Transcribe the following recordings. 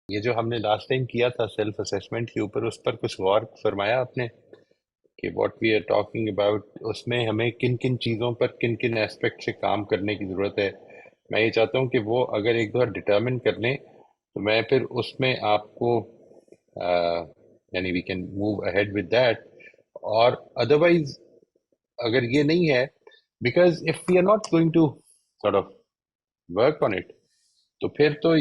یہ جو ہم نے لاسٹ ٹائم کیا تھا سیلف اسیسمنٹ کے اوپر، اس پر کچھ غور فرمایا آپ نے کہ what we are talking about, اس میں ہمیں کن کن چیزوں پر کن کن ایسپیکٹ سے کام کرنے کی ضرورت ہے؟ میں یہ چاہتا ہوں کہ وہ اگر ایک بار ڈٹرمن کر لیں تو میں پھر اس میں آپ کو یعنی we can move ahead with that. اور ادروائز اگر یہ نہیں ہے، because of we are not going to sort of work on it, تو پھر تو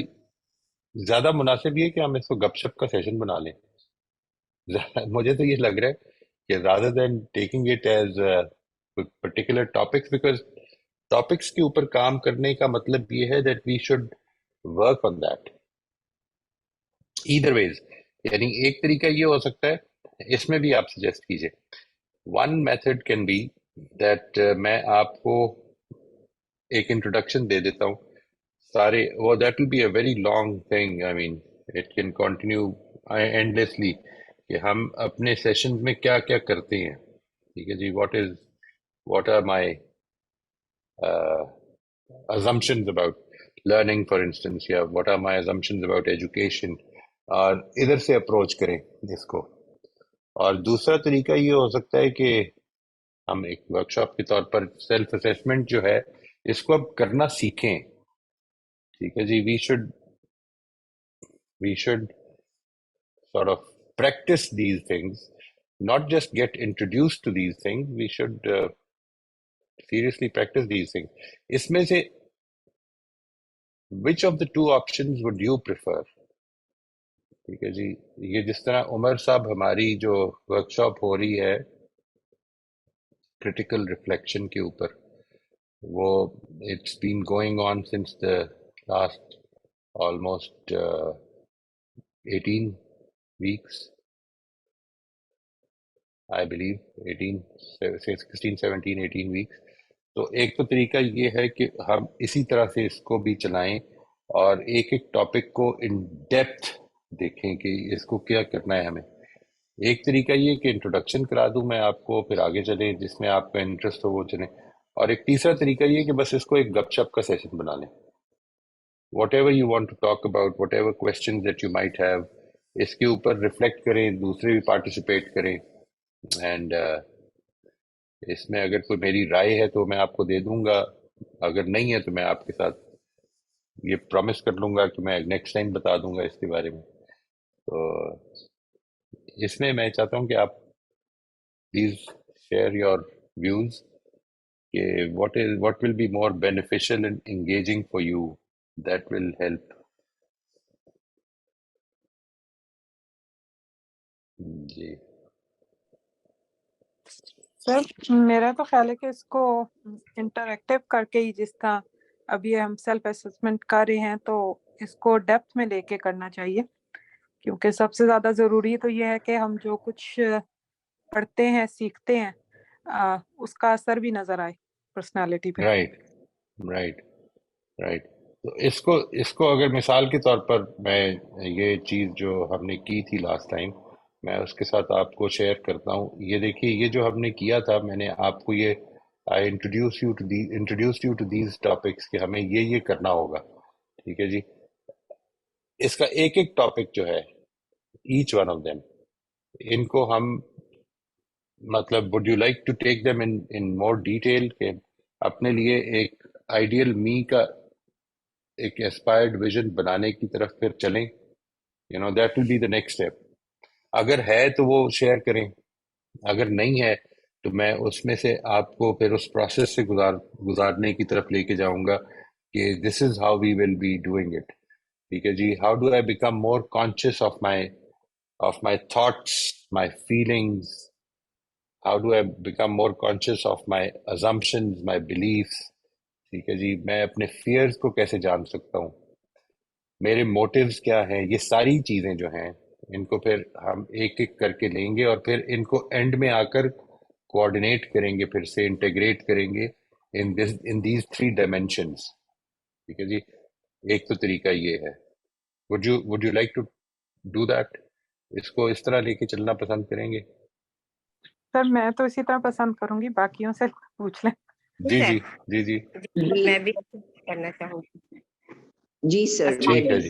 زیادہ مناسب یہ کہ ہم اس کو گپ شپ کا سیشن بنا لیں. مجھے تو یہ لگ رہا ہے کہ rather than taking it as particular topics, because topics کے اوپر کام کرنے کا مطلب یہ ہے that we should work on that either ways. یعنی ایک طریقہ یہ ہو سکتا ہے، اس میں بھی آپ سجیسٹ کیجئے. one method can be that میں آپ کو ایک انٹروڈکشن دے دیتا ہوں سارے، وہ that will be a very long thing. I mean it can continue endlessly کہ ہم اپنے سیشن میں کیا کیا کرتے ہیں. ٹھیک ہے جی، what are my assumptions about learning for instance، یا what are my assumptions about education، اور ادھر سے اپروچ کریں اس کو. اور دوسرا طریقہ یہ ہو سکتا ہے کہ ہم ایک ورک شاپ کے طور پر سیلف اسیسمنٹ جو ہے اس کو اب کرنا سیکھیں. ٹھیک ہے جی، we should sort of practice these things, not just get introduced to these things. We should seriously practice these things. اس میں سے which of the two options would you prefer؟ ٹھیک ہے جی، یہ جس طرح عمر صاحب ہماری جو ورک شاپ ہو رہی ہے کرٹیکل ریفلیکشن کے اوپر، وہ it's been going on since the last almost 18 weeks I believe 16 17 18 weeks. تو ایک تو طریقہ یہ ہے کہ ہم اسی طرح سے اس کو بھی چلائیں اور ایک ایک ٹاپک کو ان ڈیپتھ دیکھیں کہ اس کو کیا کرنا ہے ہمیں. ایک طریقہ یہ کہ انٹروڈکشن کرا دوں میں آپ کو، پھر آگے چلیں جس میں آپ کا انٹرسٹ ہو وہ چلیں. اور ایک تیسرا طریقہ یہ کہ بس اس کو ایک گپ شپ کا سیشن بنا لیں. Whatever you want to talk about, whatever questions that you might have, اس کے اوپر ریفلیکٹ کریں، دوسرے بھی پارٹیسپیٹ کریں. اینڈ اس میں اگر کوئی میری رائے ہے تو میں آپ کو دے دوں گا، اگر نہیں ہے تو میں آپ کے ساتھ یہ پرومس کر لوں گا کہ میں نیکسٹ ٹائم بتا دوں گا اس کے بارے میں. تو اس میں میں چاہتا ہوں کہ آپ پلیز شیئر یور ویوز کہ what will be more beneficial and engaging for you, that will help. جی سر میرا تو خیال ہے کہ اس کو انٹریکٹیو کر کے ہی، جس طرح ابھی ہم سیلف اسسمنٹ کر رہے ہیں، تو اس کو ڈیپتھ میں لے کے کرنا چاہیے، کیونکہ سب سے زیادہ ضروری تو یہ ہے کہ ہم جو کچھ پڑھتے ہیں سیکھتے ہیں اس کا اثر بھی نظر آئے پرسنالٹی پہ. رائٹ. تو اس کو اگر مثال کے طور پر میں یہ چیز جو ہم نے کی تھی لاسٹ ٹائم، میں اس کے ساتھ آپ کو شیئر کرتا ہوں. یہ دیکھیے، یہ جو ہم نے کیا تھا، میں نے آپ کو یہ introduce you to these topics کہ ہمیں یہ کرنا ہوگا. ٹھیک ہے جی، اس کا ایک ایک ٹاپک جو ہے، ایچ ون آف دیم، ان کو ہم مطلب would you like to take them in more detail کہ اپنے لیے ایک آئیڈیل می کا ایک اسپائرڈ ویژن بنانے کی طرف پھر چلیں. that will be the next step. اگر ہے تو وہ شیئر کریں، اگر نہیں ہے تو میں اس میں سے آپ کو پھر اس پروسیس سے گزارنے کی طرف لے کے جاؤں گا کہ this is how we will be doing it. ٹھیک ہے جی، how do I become more conscious of my thoughts, my feelings, how do I become more conscious of my assumptions, my beliefs. ٹھیک ہے جی، میں اپنے فیئرز کو کیسے جان سکتا ہوں، میرے موٹیوز کیا ہیں. یہ ساری چیزیں جو ہیں ان کو پھر ہم ایک ایک کر کے لیں گے اور پھر ان کو اینڈ میں آ کر کوآرڈینیٹ کریں گے، پھر سے انٹیگریٹ کریں گے in these 3 dimensions. ٹھیک ہے جی، ایک تو طریقہ یہ ہے. would you like to do that؟ اس کو اس طرح لے کے چلنا پسند کریں گے؟ سر میں تو اسی طرح پسند کروں گی، باقیوں سے پوچھ لیں. جی جی جی جی میں بھی کرنا چاہوں گی. جی سر. ٹھیک ہے جی.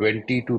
20 to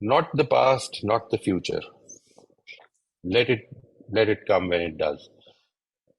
not the past, not the future. Let it let it come when it does.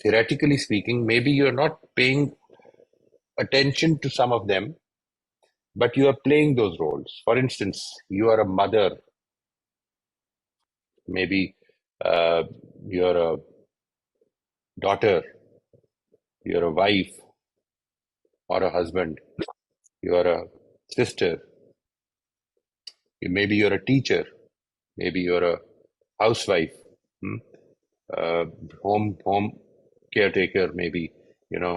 theoretically speaking, maybe you're not paying attention to some of them, but you are playing those roles. For instance, you are a mother, maybe uh, you're a daughter, you're a wife or a husband, you're a sister, maybe you're a teacher, maybe you're a housewife, hmm? home caretaker, maybe, you know,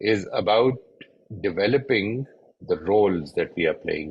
is about developing the roles that we are playing.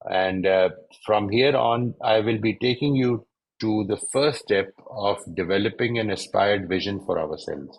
And from here on, I will be taking you to the first step of developing an aspired vision for ourselves.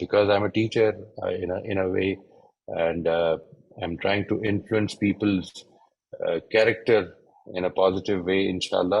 because I'm a teacher in a way, and I'm trying to influence people's character in a positive way, inshallah.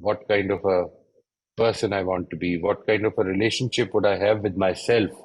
what kind of a person I want to be, what kind of a relationship would I have with myself।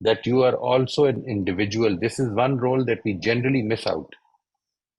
that you are also an individual, this is one role that we generally miss out।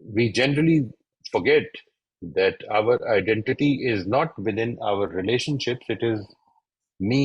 we generally forget that our identity is not within our relationships, it is me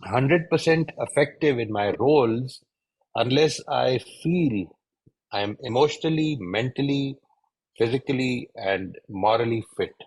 100% effective in my roles unless I feel I am emotionally, mentally, physically and morally fit।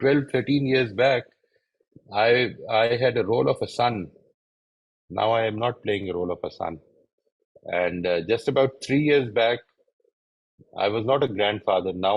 12-13 years back I I had a role of a son. Now I am not playing a role of a son. And just about 3 years back I was not a grandfather, now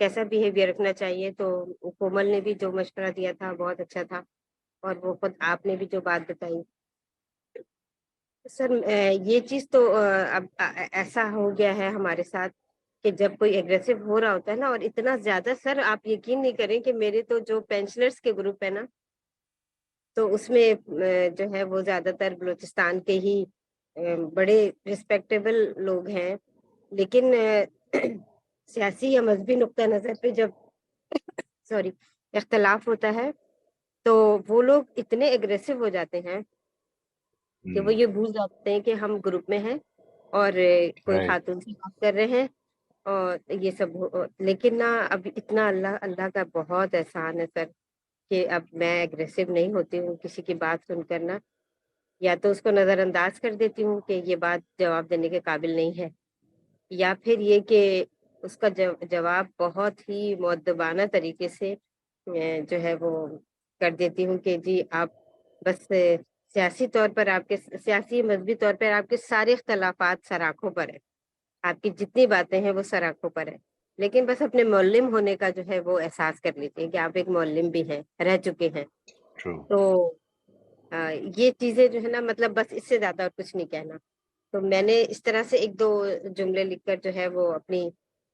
کیسا behaviour رکھنا چاہیے. تو کومل نے بھی جو مشورہ دیا تھا بہت اچھا تھا, اور وہ خود آپ نے بھی جو بات بتائی. سر یہ چیز تو اب ایسا ہو گیا ہے ہمارے ساتھ کہ جب کوئی ایگریسو ہو رہا ہوتا ہے نا, اور اتنا زیادہ, سر آپ یقین نہیں کریں کہ میرے تو جو پینشنرز کے گروپ ہے نا, تو اس میں جو ہے وہ زیادہ تر بلوچستان کے ہی بڑے رسپیکٹیبل لوگ ہیں, لیکن سیاسی یا مذہبی نقطہ نظر پہ جب سوری اختلاف ہوتا ہے تو وہ لوگ اتنے ایگریسو ہو جاتے ہیں کہ وہ یہ بھول جاتے ہیں کہ ہم گروپ میں ہیں اور کوئی رائٹ خاتون سے بات کر رہے ہیں اور یہ سب لیکن نا اب اتنا اللہ کا بہت احسان ہے سر کہ اب میں ایگریسو نہیں ہوتی ہوں. کسی کی بات سن کر نا یا تو اس کو نظر انداز کر دیتی ہوں کہ یہ بات جواب دینے کے قابل نہیں ہے, یا پھر یہ کہ اس کا جواب بہت ہی مؤدبانہ طریقے سے جو ہے وہ کر دیتی ہوں کہ جی آپ بس سیاسی طور پر آپ کے سیاسی مذہبی طور پر آپ کے سارے اختلافات سراخوں پر ہیں, آپ کی جتنی باتیں ہیں وہ سراخوں پر ہیں, لیکن بس اپنے معلم ہونے کا جو ہے وہ احساس کر لیتے ہیں کہ آپ ایک معلم بھی ہیں, رہ چکے ہیں. ٹرو تو یہ چیزیں جو ہے نا, مطلب بس اس سے زیادہ اور کچھ نہیں کہنا. تو میں نے اس طرح سے ایک دو جملے لکھ کر جو ہے وہ اپنی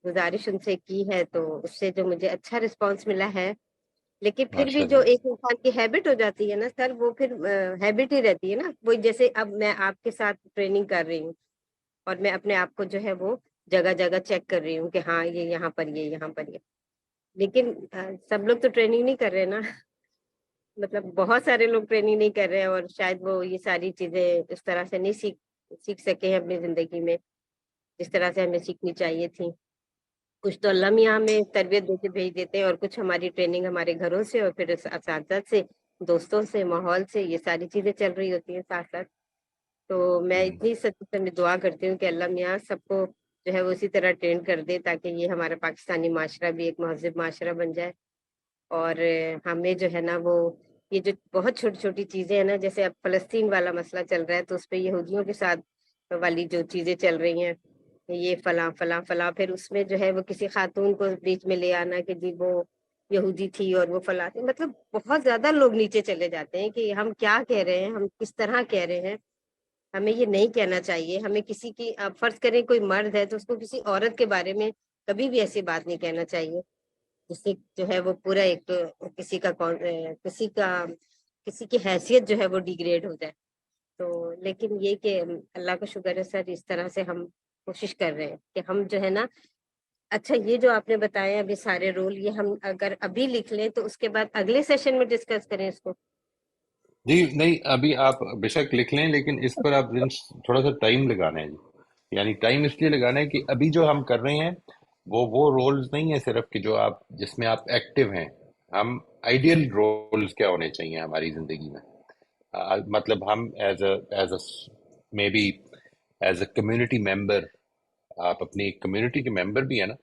گزارش ان سے کی ہے, تو اس سے جو مجھے اچھا رسپانس ملا ہے. لیکن پھر بھی ماشاء جو اللہ ایک انسان کی ہیبٹ ہو جاتی ہے نا سر, وہ پھر ہیبٹ ہی رہتی ہے نا. وہ جیسے اب میں آپ کے ساتھ ٹریننگ کر رہی ہوں اور میں اپنے آپ کو جو ہے وہ جگہ جگہ چیک کر رہی ہوں کہ ہاں یہ یہاں پر یہ یہاں پر یہ, لیکن سب لوگ تو ٹریننگ نہیں کر رہے نا. مطلب بہت سارے لوگ ٹریننگ نہیں کر رہے ہیں اور شاید وہ یہ ساری چیزیں اس طرح سے نہیں سیکھ سکے ہیں اپنی زندگی میں جس طرح سے ہمیں سیکھنی چاہیے تھی. کچھ تو اللہ میاں ہمیں تربیت دے کے بھیج دیتے ہیں, اور کچھ ہماری ٹریننگ ہمارے گھروں سے اور پھر اساتذہ سے, دوستوں سے, ماحول سے, یہ ساری چیزیں چل رہی ہوتی ہیں ساتھ ساتھ. تو میں اتنی سچی میں دعا کرتی ہوں کہ اللہ میاں سب کو جو ہے وہ اسی طرح ٹرین کر دے تاکہ یہ ہمارا پاکستانی معاشرہ بھی ایک مہذب معاشرہ بن جائے. اور ہمیں جو ہے نا وہ یہ جو بہت چھوٹی چھوٹی چیزیں ہیں نا, جیسے اب فلسطین والا مسئلہ چل رہا ہے تو اس پہ یہودیوں کے ساتھ والی جو چیزیں چل رہی ہیں, یہ فلاں فلاں فلاں, پھر اس میں جو ہے وہ کسی خاتون کو بیچ میں لے آنا کہ جی وہ یہودی تھی اور وہ فلاں تھی. مطلب بہت زیادہ لوگ نیچے چلے جاتے ہیں کہ ہم کیا کہہ رہے ہیں, ہم کس طرح کہہ رہے ہیں. ہمیں یہ نہیں کہنا چاہیے. ہمیں کسی کی, آپ فرض کریں کوئی مرد ہے تو اس کو کسی عورت کے بارے میں کبھی بھی ایسی بات نہیں کہنا چاہیے جس سے جو ہے وہ پورا ایک کسی کی حیثیت جو ہے وہ ڈیگریڈ ہو جائے. تو لیکن یہ کہ اللہ کا شکر ہے سر, اس طرح سے ہم کوشش کر رہے ہیں کہ ہم جو ہے نا, اچھا یہ جو آپ نے بتایا ابھی سارے رول, یہ ہم اگر ابھی لکھ لیں تو اس کے بعد اگلے سیشن میں ڈسکس کریں اس کو. جی نہیں, ابھی آپ بے شک لکھ لیں لیکن اس پر آپ تھوڑا سا ٹائم لگانا ہے جی. یعنی ٹائم اس لیے لگانا ہے کہ ابھی جو ہم کر رہے ہیں وہ رولز نہیں ہیں صرف کہ جو آپ جس میں آپ ایکٹیو ہیں. ہم آئیڈیل رولز کیا ہونے چاہیے ہماری زندگی میں, مطلب ہم as a maybe as a community member, آپ اپنی کمیونٹی کے ممبر بھی ہیں نا.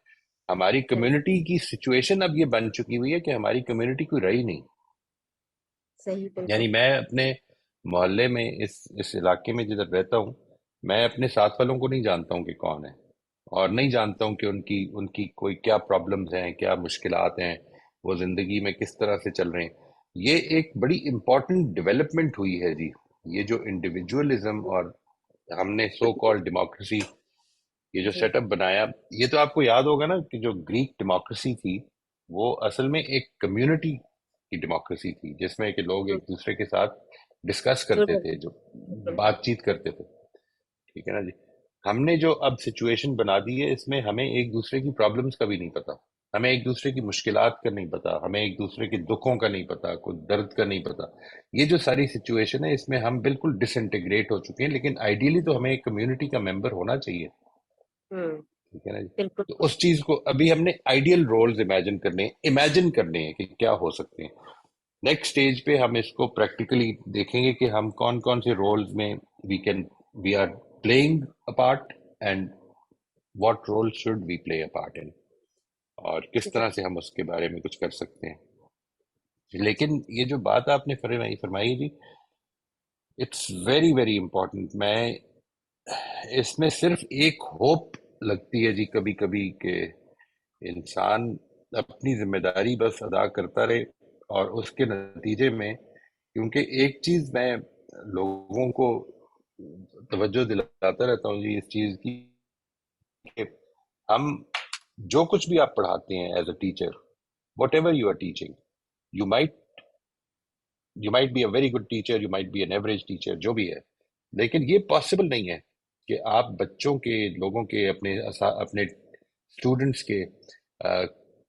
ہماری کمیونٹی کی سچویشن اب یہ بن چکی ہوئی ہے کہ ہماری کمیونٹی کوئی رہی نہیں. صحیح, بالکل. یعنی میں اپنے محلے میں اس علاقے میں جدھر رہتا ہوں, میں اپنے ساتھ والوں کو نہیں جانتا ہوں کہ کون ہے, اور نہیں جانتا ہوں کہ ان کی کوئی کیا پرابلمز ہیں, کیا مشکلات ہیں, وہ زندگی میں کس طرح سے چل رہے ہیں. یہ ایک بڑی امپورٹنٹ ڈیولپمنٹ ہوئی ہے جی. یہ جو انڈیویجولزم اور ہم نے سو کال ڈیموکریسی, یہ جو جی سیٹ اپ بنایا, یہ تو آپ کو یاد ہوگا نا کہ جو گریک ڈیموکریسی تھی وہ اصل میں ایک کمیونٹی کی ڈیموکریسی تھی جس میں کہ لوگ ایک دوسرے کے ساتھ ڈسکس کرتے ضرور, تھے, جو بالکل. بات چیت کرتے تھے. ٹھیک ہے نا جی. ہم نے جو اب سچویشن بنا دی ہے, اس میں ہمیں ایک دوسرے کی پرابلمز کا بھی نہیں پتا, ہمیں ایک دوسرے کی مشکلات کا نہیں پتا, ہمیں ایک دوسرے کے دکھوں کا نہیں پتا, کوئی درد کا نہیں پتا. یہ جو ساری سچویشن ہے اس میں ہم بالکل ڈس انٹیگریٹ ہو چکے ہیں. لیکن آئیڈیلی تو ہمیں ایک کمیونٹی کا ممبر ہونا چاہیے. ٹھیک ہے نا جی. بالکل. تو اس چیز کو ابھی ہم نے آئیڈیل رولز امیجن کرنے ہیں کہ کیا ہو سکتے ہیں. نیکسٹ سٹیج پہ ہم اس کو پریکٹیکلی دیکھیں گے کہ ہم کون کون سے رولز میں we are playing a part, and what role should we play a part in, اور کس طرح سے ہم اس کے بارے میں کچھ کر سکتے ہیں. لیکن یہ جو بات آپ نے فرمائی جی, اٹس ویری ویری امپورٹنٹ. میں اس میں صرف ایک ہوپ لگتی ہے جی کبھی کبھی کہ انسان اپنی ذمہ داری بس ادا کرتا رہے، اور اس کے نتیجے میں، کیونکہ ایک چیز میں لوگوں کو توجہ دلاتا رہتا ہوں جی اس چیز کی، کہ ہم جو کچھ بھی آپ پڑھاتے ہیں as a teacher, whatever you are teaching, you might be a very good teacher, you might be an average teacher, جو بھی ہے، لیکن یہ پاسبل نہیں ہے کہ آپ بچوں کے، لوگوں کے، اپنے اسٹوڈنٹس کے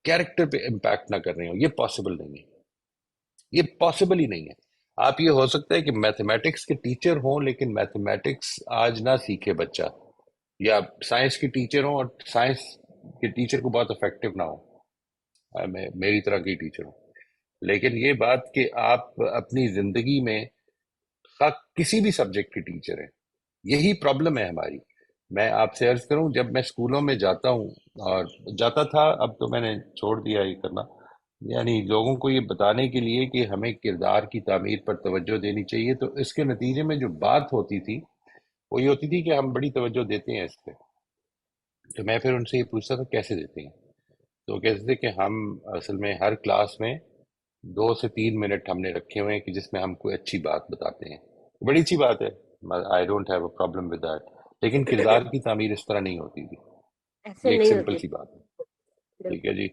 کیریکٹر پہ امپیکٹ نہ کر رہے ہوں. یہ پاسبل نہیں ہے، یہ پاسبل ہی نہیں ہے. آپ یہ ہو سکتا ہے کہ میتھمیٹکس کے ٹیچر ہوں لیکن میتھمیٹکس آج نہ سیکھے بچہ، یا سائنس کے ٹیچر ہوں اور سائنس کے ٹیچر کو بہت افیکٹو نہ ہو، میری طرح کی ٹیچر ہوں. لیکن یہ بات کہ آپ اپنی زندگی میں خواہ کسی بھی سبجیکٹ کے ٹیچر ہیں، یہی پرابلم ہے ہماری. میں آپ سے عرض کروں، جب میں اسکولوں میں جاتا ہوں، اور جاتا تھا، اب تو میں نے چھوڑ دیا یہ کرنا، یعنی لوگوں کو یہ بتانے کے لیے کہ ہمیں کردار کی تعمیر پر توجہ دینی چاہیے، تو اس کے نتیجے میں جو بات ہوتی تھی وہ یہ ہوتی تھی کہ ہم بڑی توجہ دیتے ہیں اس پہ. تو میں پھر ان سے یہ پوچھتا تھا کیسے دیتے ہیں، تو وہ کہتے تھے کہ ہم اصل میں ہر کلاس میں 2 سے 3 منٹ ہم نے رکھے ہوئے ہیں کہ جس میں ہم کوئی اچھی بات بتاتے ہیں. بڑی اچھی بات ہے، I don't have a problem with that, لیکن کردار کی تعمیر اس طرح نہیں ہوتی تھی. ایسے یہ ایک نہیں سمپل ہوتے. سی بات ہے. ٹھیک بالکل. ہے جی،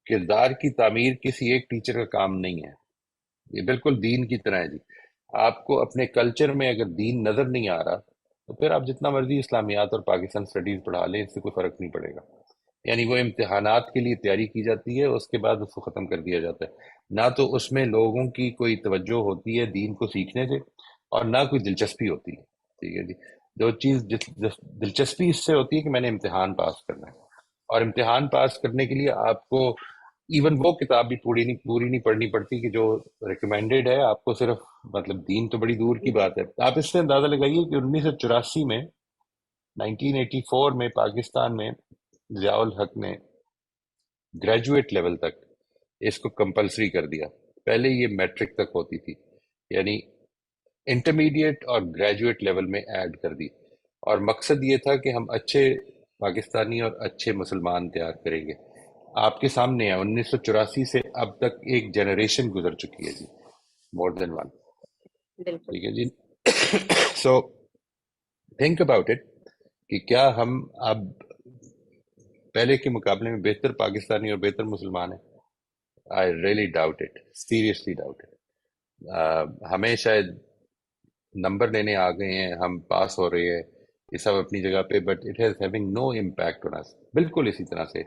کردار کی تعمیر کسی ایک ٹیچر کا کام نہیں ہے. یہ بالکل دین کی طرح ہے جی. آپ کو اپنے کلچر میں اگر دین نظر نہیں آ رہا، تو پھر آپ جتنا مرضی اسلامیات اور پاکستان سٹڈیز پڑھا لیں، اس سے کوئی فرق نہیں پڑے گا. یعنی وہ امتحانات کے لیے تیاری کی جاتی ہے، اس کے بعد اس کو ختم کر دیا جاتا ہے. نہ تو اس میں لوگوں کی کوئی توجہ ہوتی ہے دین کو سیکھنے سے، اور نہ کوئی دلچسپی ہوتی ہے. ٹھیک ہے جی. جو چیز دلچسپی اس سے ہوتی ہے کہ میں نے امتحان پاس کرنا ہے، اور امتحان پاس کرنے کے لیے آپ کو ایون وہ کتاب بھی پوری نہیں پڑھنی پڑتی کہ جو ریکمینڈیڈ ہے. آپ کو صرف، مطلب دین تو بڑی دور کی بات ہے. آپ اس سے اندازہ لگائیے کہ 1984 میں، 1984 میں پاکستان میں ضیاء الحق نے گریجویٹ لیول تک اس کو کمپلسری کر دیا. پہلے یہ میٹرک تک ہوتی تھی، یعنی انٹرمیڈیٹ اور گریجویٹ لیول میں ایڈ کر دی. اور مقصد یہ تھا کہ ہم اچھے پاکستانی اور اچھے مسلمان تیار کریں گے. آپ کے سامنے ہے 1984 سے اب تک ایک جنریشن گزر چکی ہے جی، مور دین ون. بالکل. ٹھیک ہے جی. سو تھنک اباؤٹ اٹ کہ کیا ہم اب پہلے کے مقابلے میں بہتر پاکستانی اور بہتر مسلمان ہیں؟ I really doubt it, seriously doubt it. ہمیں شاید نمبر لینے آ گئے ہیں، ہم پاس ہو رہے ہیں، یہ سب اپنی جگہ پہ، but it has having no impact on us. بالکل اسی طرح سے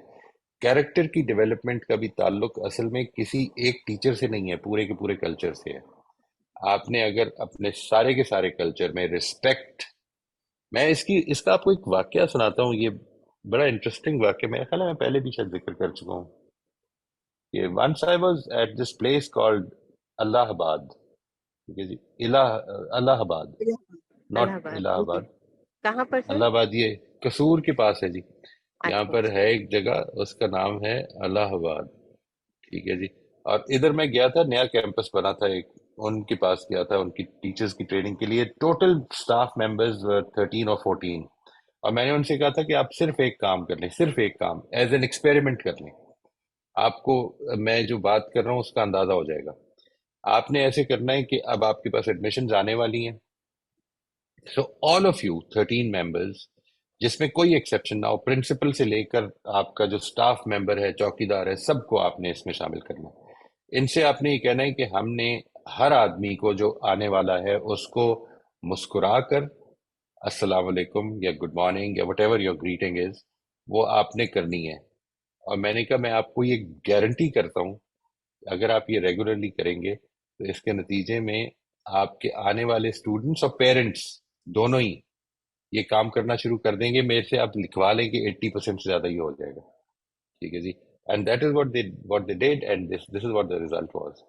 کیریکٹر کی ڈیولپمنٹ کا بھی تعلق اصل میں کسی ایک ٹیچر سے نہیں ہے، پورے کے پورے کلچر سے ہے. آپ نے اگر اپنے سارے کے سارے کلچر میں رسپیکٹ، میں اس کا آپ کو ایک واقعہ سناتا ہوں. یہ بڑا انٹرسٹنگ واقعہ، میرا خیال ہے میں پہلے بھی شاید ذکر کر چکا ہوں. کہ once I was at this place called Allahabad. ٹھیک ہے جی، الہ آباد، الہ ناٹ آباد. الہ اوکے. آباد. کہاں پر سر؟ الہ آباد یہ قصور کے پاس ہے جی. یہاں اچھا پر اچھا. ہے ایک جگہ، اس کا نام ہے الہ آباد. ٹھیک ہے جی. اور ادھر میں گیا تھا، نیا کیمپس بنا تھا ایک، ان کے پاس گیا تھا ان کی ٹیچرز کی ٹریننگ کے لیے. ٹوٹل سٹاف ممبرز 13 اور 14، اور میں نے ان سے کہا تھا کہ آپ صرف ایک کام کر لیں، صرف ایک کام ایز این ایکسپیریمنٹ کر لیں. آپ کو میں جو بات کر رہا ہوں اس کا اندازہ ہو جائے گا. آپ نے ایسے کرنا ہے کہ اب آپ کے پاس ایڈمیشنز آنے والی ہیں. سو آل آف یو 13 ممبرز، جس میں کوئی ایکسیپشن نہ ہو، پرنسپل سے لے کر آپ کا جو سٹاف ممبر ہے، چوکیدار ہے، سب کو آپ نے اس میں شامل کرنا ہے. ان سے آپ نے یہ کہنا ہے کہ ہم نے ہر آدمی کو جو آنے والا ہے اس کو مسکرا کر السلام علیکم یا گڈ مارننگ یا وٹ ایور یور گریٹنگ از، وہ آپ نے کرنی ہے. اور میں نے کہا میں آپ کو یہ گارنٹی کرتا ہوں، اگر آپ یہ ریگولرلی کریں گے تو اس کے نتیجے میں آپ کے آنے والے اسٹوڈنٹس اور پیرنٹس دونوں ہی یہ کام کرنا شروع کر دیں گے. میرے سے آپ لکھوا لیں کہ 80% سے زیادہ یہ ہو جائے گا. ٹھیک ہے جی. And that is what they did and this is what the result was.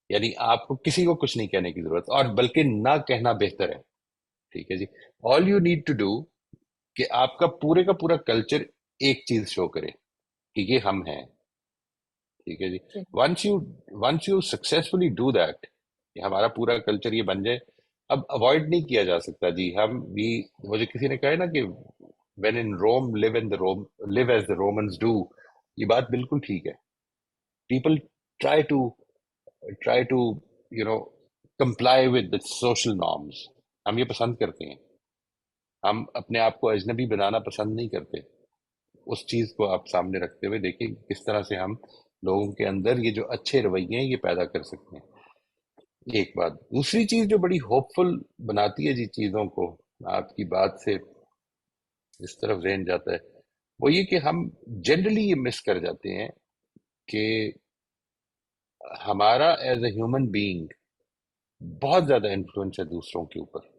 یعنی آپ کو کسی کو کچھ نہیں کہنے کی ضرورت، اور بلکہ نہ کہنا بہتر ہے. ٹھیک ہے جی. All you need to do کہ آپ کا پورا کلچر ایک چیز شو کرے کہ یہ ہم ہیں. ٹھیک ہے جی. Once you successfully do that, ہمارا پورا کلچر یہ بن جائے، اب اوائڈ نہیں کیا جا سکتا جی. مجھے کسی نے کہا ہے نا کہ when in Rome live as the Romans do، یہ بات بالکل ٹھیک ہے. people try to you know comply with the social norms. ہم یہ پسند کرتے ہیں, ہم اپنے آپ کو اجنبی بنانا پسند نہیں کرتے. اس چیز کو آپ سامنے رکھتے ہوئے دیکھیں کس طرح سے ہم لوگوں کے اندر یہ جو اچھے رویے ہیں یہ پیدا کر سکتے ہیں. ایک بات. دوسری چیز جو بڑی ہوپ فل بناتی ہے جی چیزوں کو, آپ کی بات سے اس طرف ذہن جاتا ہے, وہ یہ کہ ہم جنرلی یہ مس کر جاتے ہیں کہ ہمارا ایز اے ہیومن بینگ بہت زیادہ انفلوئنس ہے دوسروں کے اوپر.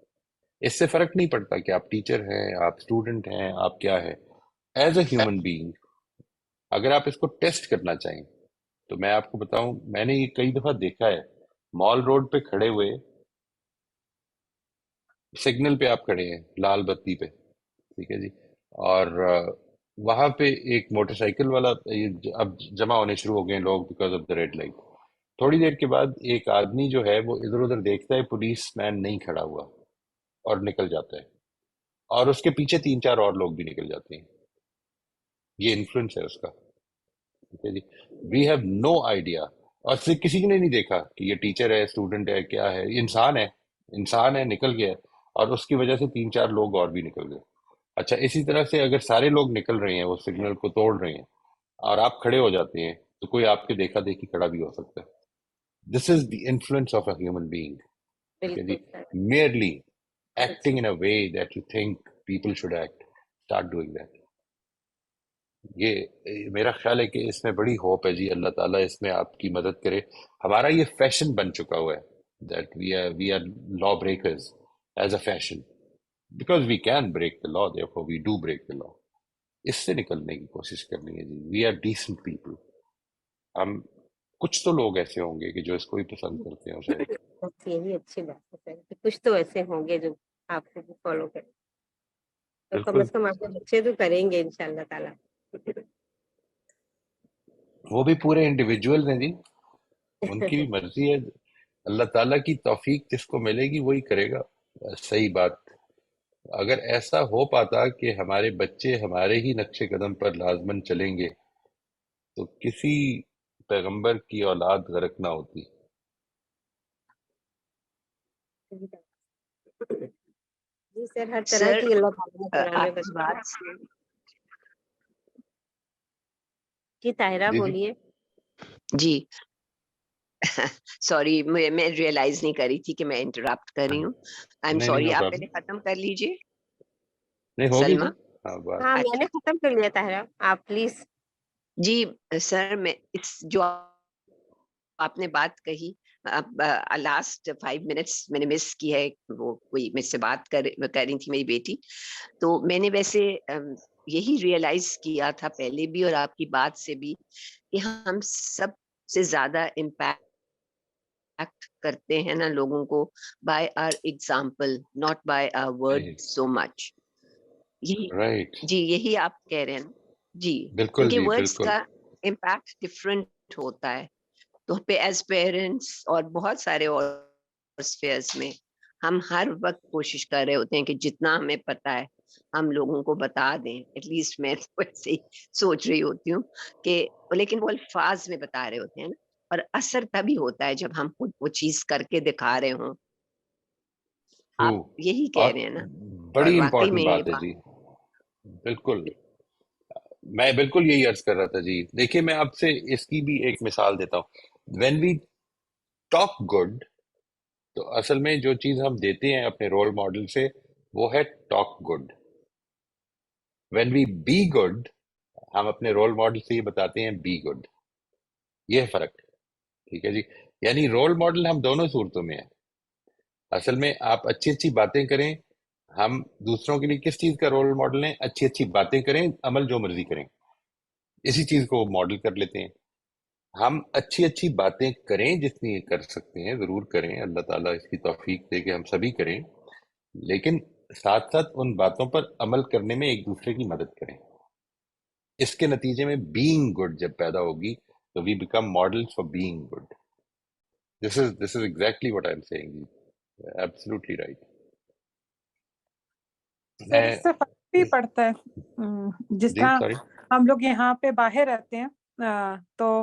اس سے فرق نہیں پڑتا کہ آپ ٹیچر ہیں, آپ اسٹوڈنٹ ہیں, آپ کیا ہے. ایز اے ہیومن بینگ اگر آپ اس کو ٹیسٹ کرنا چاہیں تو میں آپ کو بتاؤں, میں نے یہ کئی دفعہ دیکھا ہے. مال روڈ پہ کھڑے ہوئے, سگنل پہ آپ کھڑے ہیں, لال بتی پہ, ٹھیک ہے جی, اور وہاں پہ ایک موٹر سائیکل والا, اب جمع ہونے شروع ہو گئے لوگ because of the red light. تھوڑی دیر کے بعد ایک آدمی جو ہے وہ ادھر ادھر دیکھتا ہے, پولیس مین نہیں کھڑا ہوا, اور نکل جاتا ہے, اور اس کے پیچھے 3-4 اور لوگ بھی نکل جاتے ہیں. یہ انفلوئنس ہے اس کا, ٹھیک ہے جی. وی ہیو نو آئیڈیا, اور صرف کسی نے نہیں دیکھا کہ یہ ٹیچر ہے, اسٹوڈنٹ ہے, کیا ہے, یہ انسان ہے, نکل گیا ہے, اور اس کی وجہ سے 3-4 لوگ اور بھی نکل گئے. اچھا, اسی طرح سے اگر سارے لوگ نکل رہے ہیں, وہ سگنل کو توڑ رہے ہیں, اور آپ کھڑے ہو جاتے ہیں, تو کوئی آپ کے دیکھا دیکھی کھڑا بھی ہو سکتا ہے. This is the influence of a human being, ٹھیک ہے جی. بالکل سر. merely acting بالکل. in a way that you think people should act, start doing that. یہ میرا خیال ہے کہ اس میں بڑی ہوپ ہے جی. اللہ تعالیٰ اس میں آپ کی مدد کرے. ہمارا یہ فیشن بن چکا ہوا ہے that we are law breakers as a fashion, because we can break the law, therefore we do break the law. اس سے نکلنے کی کوشش کرنی ہے جی. we are decent people. ہم کچھ تو لوگ ایسے ہوں گے کہ جو اس کو ہی پسند کرتے ہیں اسے. بس یہی اچھی بات ہے سر کہ کچھ تو ایسے ہوں گے جو آپ کو فالو کریں, تو کم بالکل, از کم آپ کے بچے تو کریں گے انشاءاللہ تعالیٰ. وہ بھی پورے انڈیویجول ہیں جی, ان کی بھی مرضی ہے. اللہ تعالیٰ کی توفیق جس کو ملے گی وہی کرے گا. صحیح بات. اگر ایسا ہو پاتا کہ ہمارے بچے ہمارے ہی نقش قدم پر لازمن چلیں گے تو کسی پیغمبر کی اولاد غرق نہ ہوتی. جی سر, ہر طرح سر کی اللہ تعالیٰ نے قرآن میں آپ کی بتایا. بات سے جی طاہرہ جی جی بولیے. جی سوری, میں ریئلائز نہیں کر رہی تھی کہ میں انٹرپٹ کر رہی ہوں. آئی ایم نہیں نہیں, سوری, نو آپ پرابلم. پہلے ختم کر لیجئے. نہیں ہوگی جی. سلما, ہاں بات. ہاں میں اچھا نے ختم کر لیا طاہرہ, آپ پلیز. جی سر, میں جو آپ نے بات کہی, لاسٹ 5 منٹس میں نے مس کی ہے. وہ کوئی مجھ سے بات کر رہی تھی میری بیٹی, تو میں نے ویسے یہی ریئلائز کیا تھا پہلے بھی اور آپ کی بات سے بھی کہ ہم سب سے زیادہ امپیکٹ کرتے ہیں نا لوگوں کو by our example, not by our word so much. یہی رائٹ, جی, یہی آپ کہہ رہے ہیں جی, بالکل کیونکہ جی, ورڈز بالکل. کا امپیکٹ ڈفرینٹ ہوتا ہے. تو ایز پیرنٹس اور بہت سارے اور اسفیئرز میں ہم ہر وقت کوشش کر رہے ہوتے ہیں کہ جتنا ہمیں پتا ہے ہم لوگوں کو بتا دیں. ایٹ لیسٹ میں تو ایسے ہی سوچ رہی ہوتی ہوں کہ, لیکن وہ الفاظ میں بتا رہے ہوتے ہیں نا, اور اثر تبھی ہوتا ہے جب ہم خود وہ چیز کر کے دکھا رہے ہوں. ٹرو. آپ یہی کہہ اور رہے ہیں نا, اور بڑی واقعی امپورٹنٹ میں یہ بات ہے جی. بالکل, میں بالکل یہی عرض کر رہا تھا جی. دیکھیے میں آپ سے اس کی بھی ایک مثال دیتا ہوں. وین وی ٹاک گڈ, تو اصل میں جو چیز ہم دیتے ہیں اپنے رول ماڈل سے وہ ہے talk good. When we be good, ہم اپنے رول ماڈل سے یہ بتاتے ہیں بی گڈ. یہ فرق ہے, ٹھیک ہے جی. یعنی رول ماڈل ہم دونوں صورتوں میں ہیں. اصل میں آپ اچھی اچھی باتیں کریں, ہم دوسروں کے لیے کس چیز کا رول ماڈل ہیں, اچھی اچھی باتیں کریں, عمل جو مرضی کریں, اسی چیز کو ماڈل کر لیتے ہیں. ہم اچھی اچھی باتیں کریں جتنی کر سکتے ہیں ضرور کریں, اللہ تعالیٰ اس کی توفیق دے کہ ہم سبھی کریں, لیکن ساتھ ساتھ ان باتوں پر عمل کرنے میں ایک دوسرے کی مدد کریں. اس کے نتیجے میں بینگ گڈ جب پیدا ہوگی تو we become models for being good. This is exactly what I am saying. Absolutely right. Sir اس سے فرق بھی پڑتا ہے. جس جی طرح سوری. ہم لوگ یہاں پہ باہر رہتے ہیں تو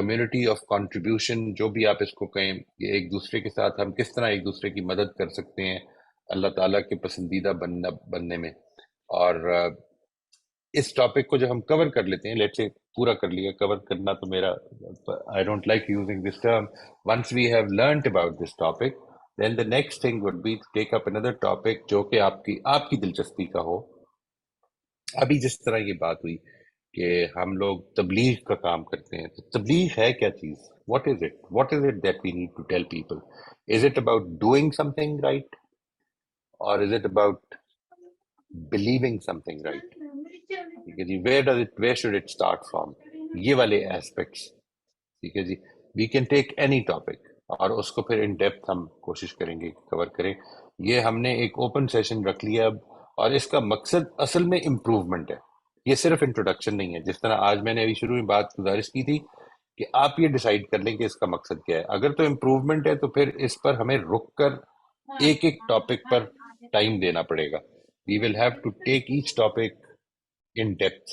کمیونٹی آف کنٹریبیوشن، جو بھی آپ اس کو کہیں، یہ ایک دوسرے کے ساتھ ہم کس طرح ایک دوسرے کی مدد کر سکتے ہیں اللہ تعالیٰ کے پسندیدہ بننے میں. اور اس ٹاپک کو جو ہم کور کر لیتے ہیں، لیٹ سے پورا کر لیا، کور کرنا تو میرا I don't like using this term. Once we have learned about this topic, then the next thing would be take up اندر ٹاپک جو کہ آپ کی دلچسپی کا ہو. ابھی جس طرح یہ بات ہوئی کہ ہم لوگ تبلیغ کا کام کرتے ہیں، تو تبلیغ ہے کیا چیز؟ What is it that we need to tell people? Is it about doing something right, اور is it about believing something right? ٹھیک ہے جی، where should it start from? یہ والے ایسپیکٹس. ٹھیک ہے جی، we can take any topic اور اس کو پھر ان ڈیپتھ ہم کوشش کریں گے کور کریں. یہ ہم نے ایک اوپن سیشن رکھ لیا اب، اور اس کا مقصد اصل میں امپروومنٹ ہے، یہ صرف انٹروڈکشن نہیں ہے. جس طرح آج میں نے ابھی شروع میں بات گزارش کی تھی کہ آپ یہ ڈیسائیڈ کر لیں کہ اس کا مقصد کیا ہے. اگر تو امپروومنٹ ہے تو پھر اس پر ہمیں رک کر ایک ایک ٹاپک پر ٹائم دینا پڑے گا. We will have to take each topic in depth.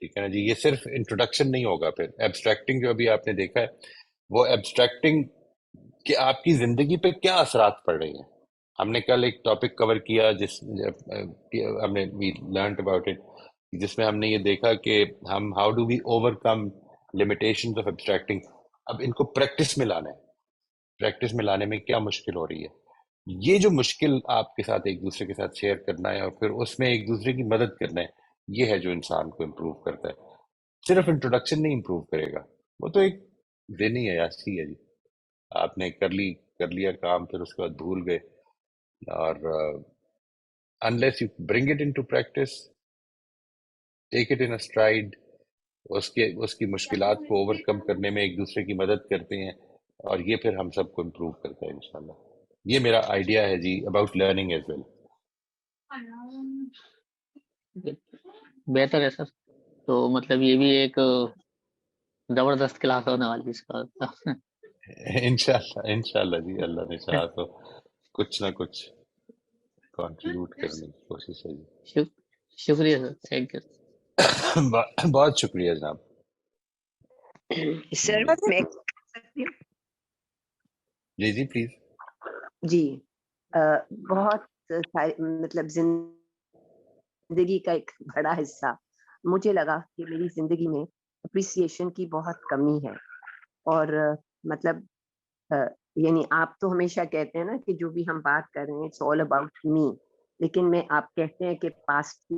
ٹھیک ہے نا جی، یہ صرف انٹروڈکشن نہیں ہوگا. پھر ایبسٹریکٹنگ جو ابھی آپ نے دیکھا ہے، وہ ایبسٹریکٹنگ کہ آپ کی زندگی پہ کیا اثرات پڑ رہی ہیں. ہم نے کل ایک ٹاپک کور کیا ہم نے وی لرنڈ اباؤٹ اٹ، جس میں ہم نے یہ دیکھا کہ ہم how do we overcome limitations of abstracting. اب ان کو پریکٹس میں لانا ہے. پریکٹس میں لانے میں کیا مشکل ہو رہی ہے، یہ جو مشکل آپ کے ساتھ ایک دوسرے کے ساتھ شیئر کرنا ہے اور پھر اس میں ایک دوسرے کی مدد کرنا ہے، یہ ہے جو انسان کو امپروو کرتا ہے. صرف انٹروڈکشن نہیں امپروو کرے گا، وہ تو ایک ذہنی عیاشی ہے جی. آپ نے کر لیا کام، پھر اس کے بعد بھول گئے. اور unless you bring it into practice, take it in a stride، اس کی مشکلات کو اوور کم کرنے میں ایک دوسرے کی مدد کرتے ہیں، اور یہ پھر ہم سب کو امپروو کرتا ہے انشاءاللہ. یہ میرا آئیڈیا ہے جی اباؤٹ لرننگ ایز ویل. بہتر ہے سر. تو مطلب یہ بھی ایک زبردست کلاس ہونے والی اس کا. انشاءاللہ جی، اللہ نے چاہا تو کچھ نہ کچھ کنٹریبیوٹ کرنے کی کوشش ہے جی. شکریہ سر، تھینک یو. بہت شکریہ جناب. سر میں کر سکتی ہوں؟ جی جی پلیز. جی بہت مطلب زندگی کا ایک بڑا حصہ مجھے لگا کہ میری زندگی میں اپریسیشن کی بہت کمی ہے. اور مطلب یعنی آپ تو ہمیشہ کہتے ہیں نا کہ جو بھی ہم بات کر رہے ہیں اٹس آل اباؤٹ می، لیکن میں آپ کہتے ہیں کہ پاسٹ کی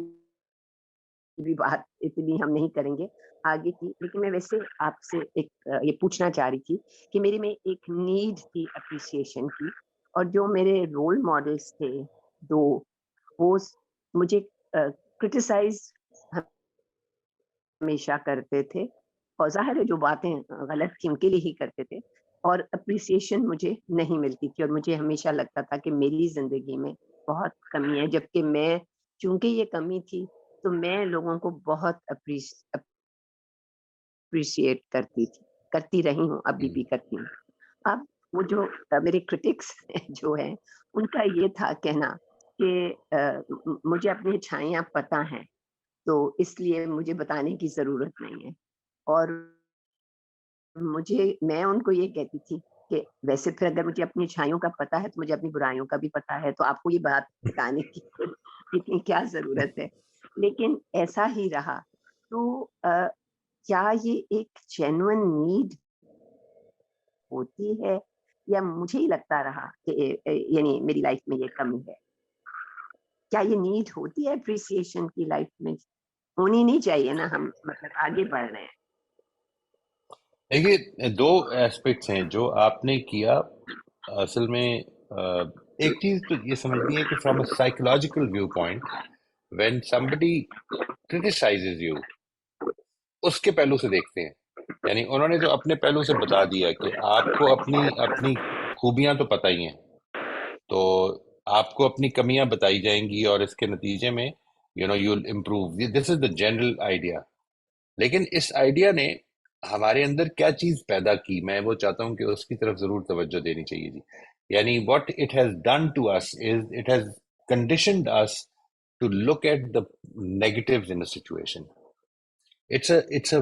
بھی بات اتنی ہم نہیں کریں گے آگے کی. لیکن میں ویسے آپ سے ایک یہ پوچھنا چاہ رہی تھی کہ میرے میں ایک نیڈ تھی اپریسیشن کی، اور جو میرے رول ماڈلس تھے دو، وہ مجھے کرٹیسائز ہمیشہ کرتے تھے، اور ظاہر ہے جو باتیں غلط تھی ان کے لیے ہی کرتے تھے، اور اپریسیشن مجھے نہیں ملتی تھی. اور مجھے ہمیشہ لگتا تھا کہ میری زندگی میں بہت کمی ہے، جبکہ میں چونکہ یہ کمی تھی تو میں لوگوں کو بہت اپریشیٹ کرتی رہی ہوں، ابھی بھی کرتی ہوں. اب وہ جو میرے کرٹکس جو ہیں ان کا یہ تھا کہنا کہ مجھے اپنی اچھائیاں پتہ ہیں، تو اس لیے مجھے بتانے کی ضرورت نہیں ہے. اور میں ان کو یہ کہتی تھی کہ ویسے پھر اگر مجھے اپنی اچھائیوں کا پتہ ہے تو مجھے اپنی برائیوں کا بھی پتہ ہے، تو آپ کو یہ بات بتانے کی اتنی کیا ضرورت ہے. لیکن ایسا ہی رہا. تو کیا یہ ایک جینوئن نیڈ ہوتی ہے، یا مجھے ہی لگتا رہا کہ یعنی میری لائف میں یہ کمی ہے؟ کیا یہ نیڈ ہوتی ہے اپریسیشن کی لائف میں؟ ہونی نہیں چاہیے نا، ہم مطلب آگے بڑھ رہے ہیں. دیکھیے، دو ایسپیکٹس ہیں جو آپ نے کیا. اصل میں ایک چیز تو یہ سمجھنی ہے کہ from a psychological view point, when somebody criticizes you، اس کے پہلو سے دیکھتے ہیں. یعنی انہوں نے جو اپنے پہلو سے بتا دیا کہ آپ کو اپنی خوبیاں تو پتہ ہی ہیں، تو آپ کو اپنی کمیاں بتائی جائیں گی، اور اس کے نتیجے میں you'll improve. This is the general idea. لیکن اس آئیڈیا نے ہمارے اندر کیا چیز پیدا کی، میں وہ چاہتا ہوں کہ اس کی طرف ضرور توجہ دینی چاہیے جی. یعنی what it has done to us is it has conditioned us to look at the negatives in a situation. it's a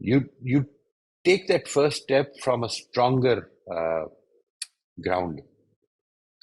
you take that first step from a stronger ground।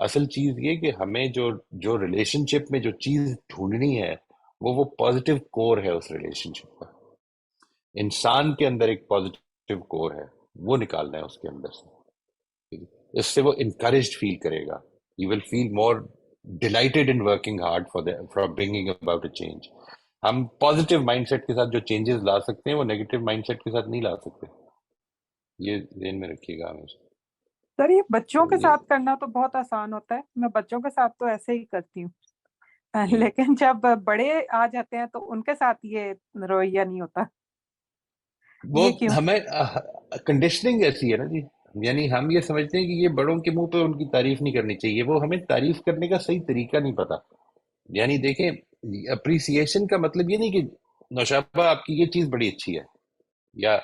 اصل چیز یہ کہ ہمیں جو ریلیشن شپ میں جو چیز ڈھونڈنی ہے وہ پازیٹیو کور ہے اس ریلیشن شپ کا. انسان کے اندر ایک پازیٹیو کور ہے، وہ نکالنا ہے اس کے اندر سے. اس سے وہ انکریجڈ فیل کرے گا. You will feel more delighted in working hard for bringing about a change. ہم پازیٹیو مائنڈ سیٹ کے ساتھ جو چینجز لا سکتے ہیں وہ نیگیٹو مائنڈ سیٹ کے ساتھ نہیں لا سکتے. یہ ذہن میں رکھیے گا ہمیشہ. سر یہ بچوں کے یہ ساتھ کرنا تو بہت آسان ہوتا ہے، میں بچوں کے ساتھ تو ایسے ہی کرتی ہوں، لیکن جب بڑے آ جاتے ہیں تو ان کے ساتھ یہ رویہ نہیں ہوتا. وہ یہ کیوں؟ ہمیں کنڈیشننگ ایسی ہے نا جی. یعنی ہم یہ سمجھتے ہیں کہ یہ بڑوں کے منہ پہ ان کی تعریف نہیں کرنی چاہیے. وہ ہمیں تعریف کرنے کا صحیح طریقہ نہیں پتا. یعنی دیکھیں، اپریسیشن کا مطلب یہ نہیں کہ نوشابہ آپ کی یہ چیز بڑی اچھی ہے، یا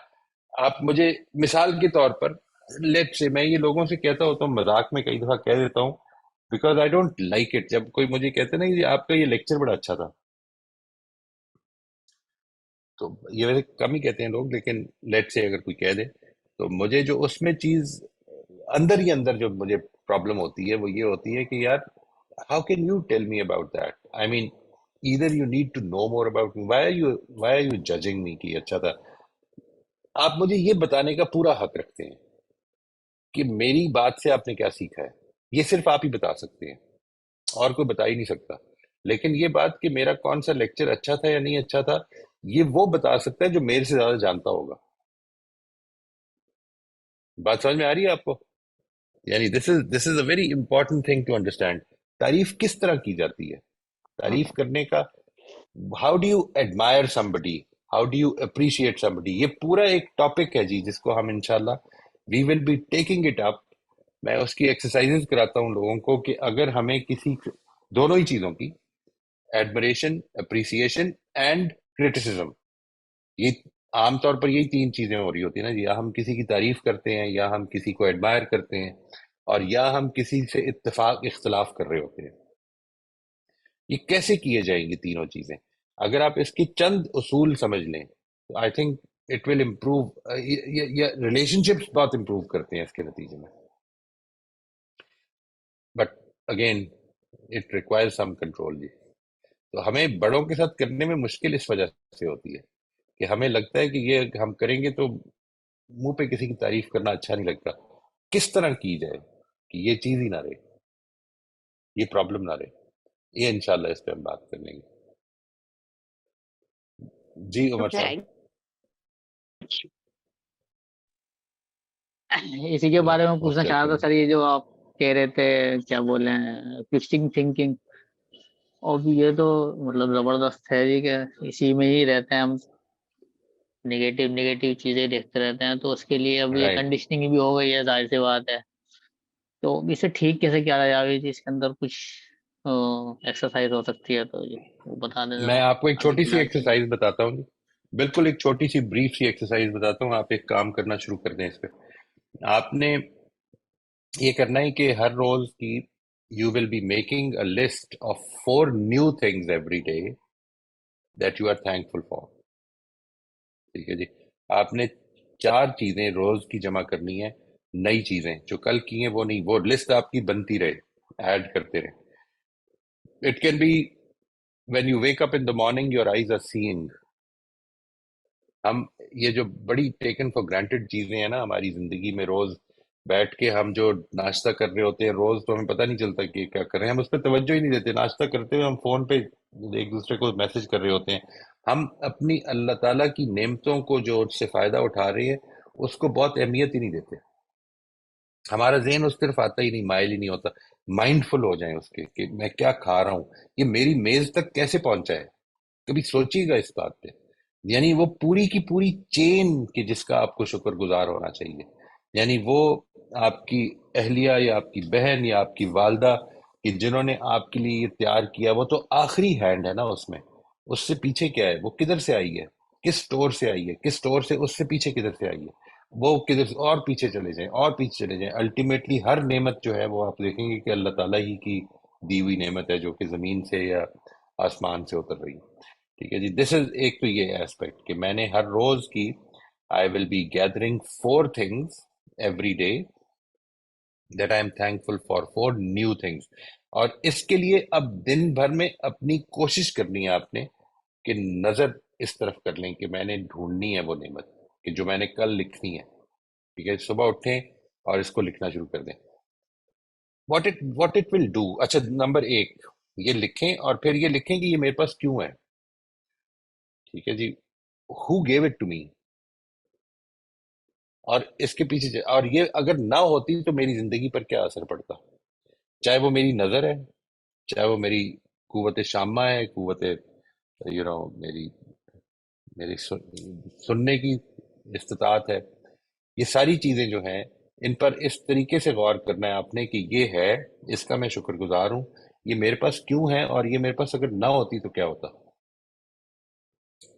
آپ مجھے مثال کے طور پر لیٹ سے میں یہ لوگوں سے کہتا ہوتا ہوں، مذاق میں کئی دفعہ کہہ دیتا ہوں because I don't like it. جب کوئی مجھے کہتے ہیں نا کہ آپ کا یہ لیکچر بڑا اچھا تھا، تو یہ ویسے کم ہی کہتے ہیں لوگ، لیکن لیٹ سے اگر کوئی کہہ دے تو مجھے جو اس میں چیز اندر ہی اندر جو مجھے پرابلم ہوتی ہے وہ یہ ہوتی ہے کہ یار how can you tell me about that. I mean either you need to know more about me. Why are you judging me کہ اچھا تھا. آپ مجھے یہ بتانے کا پورا حق رکھتے ہیں کہ میری بات سے آپ نے کیا سیکھا ہے. یہ صرف آپ ہی بتا سکتے ہیں، اور کوئی بتا ہی نہیں سکتا. لیکن یہ بات کہ میرا کون سا لیکچر اچھا تھا یا نہیں اچھا تھا، یہ وہ بتا سکتا ہے جو میرے سے زیادہ جانتا ہوگا. بات سمجھ میں آ رہی ہے آپ کو؟ یعنی this is a very important thing to understand. تعریف کس طرح کی جاتی ہے؟ تعریف کرنے کا how do you admire somebody, how do you appreciate somebody، یہ پورا ایک ٹاپک ہے جی، جس کو ہم انشاءاللہ we will be taking it up. میں اس کی ایکسرسائزز کراتا ہوں لوگوں کو کہ اگر ہمیں کسی دونوں ہی چیزوں کی، ایڈمریشن، اپریسیشن اینڈ کریٹیسزم، یہ عام طور پر یہی تین چیزیں ہو رہی ہوتی ہیں نا جی. یا ہم کسی کی تعریف کرتے ہیں، یا ہم کسی کو ایڈمائر کرتے ہیں، اور یا ہم کسی سے اتفاق اختلاف کر رہے ہوتے ہیں. یہ کیسے کیے جائیں گے تینوں چیزیں؟ اگر آپ اس کی چند اصول سمجھ لیں تو I think it will improve. Relationships بہت امپروو کرتے ہیں اس کے نتیجے میں. But again it require some control جی. تو ہمیں بڑوں کے ساتھ کرنے میں مشکل اس وجہ سے ہوتی ہے کہ ہمیں لگتا ہے کہ یہ ہم کریں گے تو منہ پہ کسی کی تعریف کرنا اچھا نہیں لگتا. کس طرح کی جائے کہ یہ چیز ہی نہ رہے، یہ پرابلم نہ رہے. یہ انشاءاللہ اس پہ ہم بات کر لیں گے. جی عمر شکریہ. صاحب. اسی کے بارے میں پوچھنا چاہ رہا تھا سر، یہ جو آپ کہہ رہے تھے کیا بولے ہیں فکسنگ تھنکنگ، اور یہ تو مطلب زبردست ہے جی کہ اسی میں ہی رہتے ہیں ہم، نگیٹو چیزیں دیکھتے رہتے ہیں. تو اس کے لیے اب یہ Right. کنڈیشننگ بھی ہو گئی ہے، ظاہر سی بات ہے. تو اسے ٹھیک کیسے کیا جائے گی؟ اس کے اندر کچھ ایکسرسائز ہو سکتی ہے تو وہ بتا دیں ذرا. میں آپ کو ایک ابھی چھوٹی فی سی الحال کے لیے ایکسرسائز بتاتا ہوں جی. بالکل ایک چھوٹی سی بریف سی ایکسرسائز بتاتا ہوں. آپ ایک کام کرنا شروع کر دیں اس پہ. آپ نے یہ کرنا ہے کہ ہر روز کی you will be making a list of 4 new things every day that you are thankful for. ٹھیک ہے جی. آپ نے 4 چیزیں روز کی جمع کرنی ہے، نئی چیزیں جو کل کی ہیں وہ نہیں. وہ لسٹ آپ کی بنتی رہے، ایڈ کرتے رہے. It can be when you wake up in the morning your eyes are seeing. ہم یہ جو بڑی ٹیکن فار گرانٹیڈ چیزیں ہیں نا ہماری زندگی میں، روز بیٹھ کے ہم جو ناشتہ کر رہے ہوتے ہیں روز، تو ہمیں پتہ نہیں چلتا کہ کیا کر رہے ہیں. ہم اس پہ توجہ ہی نہیں دیتے. ناشتہ کرتے ہوئے ہم فون پہ ایک دوسرے کو میسج کر رہے ہوتے ہیں. ہم اپنی اللہ تعالیٰ کی نعمتوں کو جو اس سے فائدہ اٹھا رہے ہیں اس کو بہت اہمیت ہی نہیں دیتے. ہمارا ذہن اس طرف آتا ہی نہیں، مائل ہی نہیں ہوتا. مائنڈ فل ہو جائیں اس کے کہ میں کیا کھا رہا ہوں، یہ میری میز تک کیسے پہنچا ہے. کبھی سوچیے گا اس بات پہ. یعنی وہ پوری کی پوری چین کی جس کا آپ کو شکر گزار ہونا چاہیے. یعنی وہ آپ کی اہلیہ یا آپ کی بہن یا آپ کی والدہ کہ جنہوں نے آپ کے لیے یہ تیار کیا، وہ تو آخری ہینڈ ہے نا اس میں. اس سے پیچھے کیا ہے؟ وہ کدھر سے آئی ہے، کس سٹور سے آئی ہے، کس سٹور سے اس سے پیچھے کدھر سے آئی ہے، وہ کدھر سے، اور پیچھے چلے جائیں اور پیچھے چلے جائیں. الٹیمیٹلی ہر نعمت جو ہے وہ آپ دیکھیں گے کہ اللہ تعالیٰ ہی کی دی ہوئی نعمت ہے، جو کہ زمین سے یا آسمان سے اتر رہی ہے. ٹھیک ہے جی. دس از ایک تو یہ ایسپیکٹ کہ میں نے ہر روز کی I will be gathering 4 things every day that I am thankful for new things. اور اس کے لیے اب دن بھر میں اپنی کوشش کرنی ہے آپ نے کہ نظر اس طرف کر لیں کہ میں نے ڈھونڈنی ہے وہ نعمت کہ جو میں نے کل لکھنی ہے. ٹھیک ہے، صبح اٹھیں اور اس کو لکھنا شروع کر دیں. What it will do. اچھا، نمبر 1 یہ لکھیں اور پھر یہ لکھیں کہ یہ میرے پاس کیوں ہے. ٹھیک ہے جی، who gave it to me. اور اس کے پیچھے اور یہ اگر نہ ہوتی تو میری زندگی پر کیا اثر پڑتا، چاہے وہ میری نظر ہے، چاہے وہ میری قوت شامہ ہے، قوت میری سننے کی استطاعت ہے. یہ ساری چیزیں جو ہیں ان پر اس طریقے سے غور کرنا ہے آپ نے کہ یہ ہے، اس کا میں شکر گزار ہوں، یہ میرے پاس کیوں ہے، اور یہ میرے پاس اگر نہ ہوتی تو کیا ہوتا.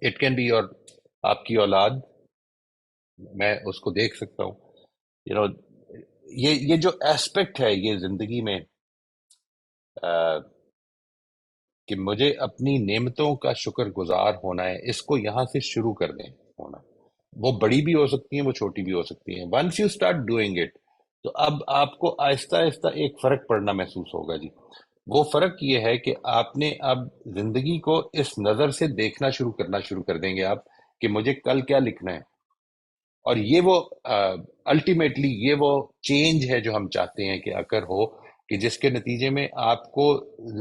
اٹ کین بی اور آپ کی اولاد، میں اس کو دیکھ سکتا ہوں. یو نو یہ جو ایسپیکٹ ہے یہ زندگی میں کہ مجھے اپنی نعمتوں کا شکر گزار ہونا ہے، اس کو یہاں سے شروع کر دیں ہونا. وہ بڑی بھی ہو سکتی ہیں، وہ چھوٹی بھی ہو سکتی ہیں. Once you start doing it تو اب آپ کو آہستہ آہستہ ایک فرق پڑنا محسوس ہوگا جی. وہ فرق یہ ہے کہ آپ نے اب زندگی کو اس نظر سے دیکھنا کرنا شروع کر دیں گے آپ کہ مجھے کل کیا لکھنا ہے. اور یہ وہ الٹیمیٹلی یہ وہ چینج ہے جو ہم چاہتے ہیں کہ اگر ہو، کہ جس کے نتیجے میں آپ کو